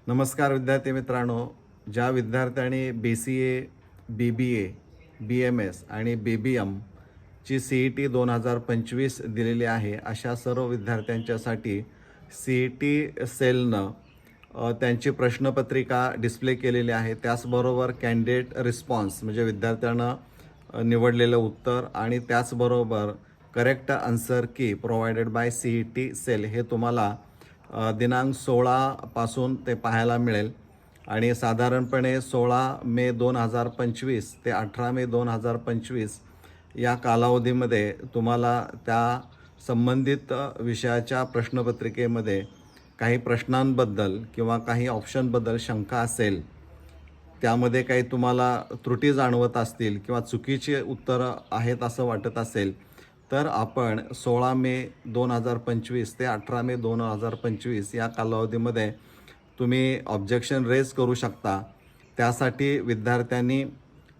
नमस्कार विद्यार्थी मित्रांनो, ज्या विद्यार्थ्यांनी BCA, BBA, BMS आणि BBM ची CET 2025 दिलेली आहे, अशा सर्व विद्यार्थ्यांच्यासाठी CET सेलनं त्यांची प्रश्नपत्रिका डिस्प्ले केलेली आहे. त्याचबरोबर कॅन्डिडेट रिस्पॉन्स म्हणजे विद्यार्थ्यांनं निवडलेलं उत्तर आणि त्याचबरोबर करेक्ट आन्सर की प्रोव्हाइडेड बाय CET सेल हे तुम्हाला दिनांक 16 पासून ते पाहायला मिळेल आणि साधारणपणे 16 मे 2025 ते 18 मे 2025 या कालावधीमध्ये तुम्हाला त्या संबंधित विषयाच्या प्रश्नपत्रिकेमध्ये काही प्रश्नांबद्दल किंवा काही ऑप्शनबद्दल शंका असेल, त्यामध्ये काही तुम्हाला त्रुटी जाणवत असतील किंवा चुकीची उत्तरं आहेत असं वाटत असेल, तर आपण 16 मे 2025 ते 18 मे 2025 या कालावधीमध्ये तुम्ही ऑब्जेक्शन रेज करू शकता. त्यासाठी विद्यार्थ्यांनी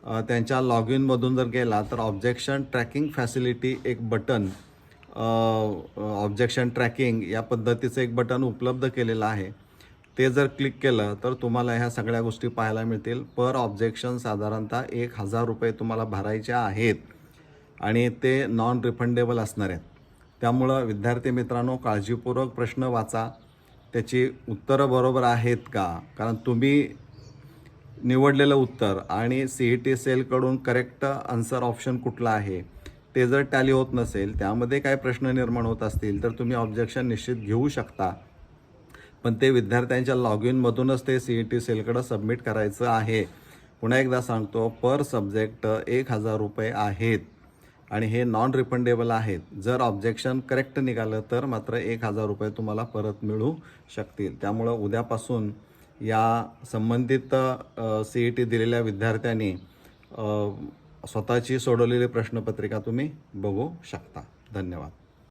त्यांच्या लॉग इनमधून जर गेला तर ऑब्जेक्शन ट्रॅकिंग फॅसिलिटी एक बटन, ऑब्जेक्शन ट्रॅकिंग या पद्धतीचं एक बटन उपलब्ध केलेलं आहे. ते जर क्लिक केलं तर तुम्हाला ह्या सगळ्या गोष्टी पाहायला मिळतील. पर ऑब्जेक्शन साधारणतः 1000 रुपये तुम्हाला भरायचे आहेत आणि ते नॉन रिफंडेबल असणार आहेत. त्यामुळं विद्यार्थी मित्रांनो, काळजीपूर्वक प्रश्न वाचा, त्याची उत्तरं बरोबर आहेत का, कारण तुम्ही निवडलेलं उत्तर आणि CET सेलकडून करेक्ट आन्सर ऑप्शन कुठला आहे ते जर टॅली होत नसेल, त्यामध्ये काय प्रश्न निर्माण होत असतील तर तुम्ही ऑब्जेक्शन निश्चित घेऊ शकता. पण ते विद्यार्थ्यांच्या लॉग इनमधूनच ते CET सेलकडं सबमिट करायचं आहे. पुन्हा एकदा सांगतो, पर सब्जेक्ट 1000 रुपये आहेत आणि हे नॉन रिफंडेबल आहेत. जर ऑब्जेक्शन करेक्ट निघालं तर मात्र 1000 रुपये तुम्हाला परत मिळू शकतील. त्यामुळं उद्यापासून या संबंधित CET दिलेल्या विद्यार्थ्यांनी स्वतःची सोडवलेली प्रश्नपत्रिका तुम्ही बघू शकता. धन्यवाद.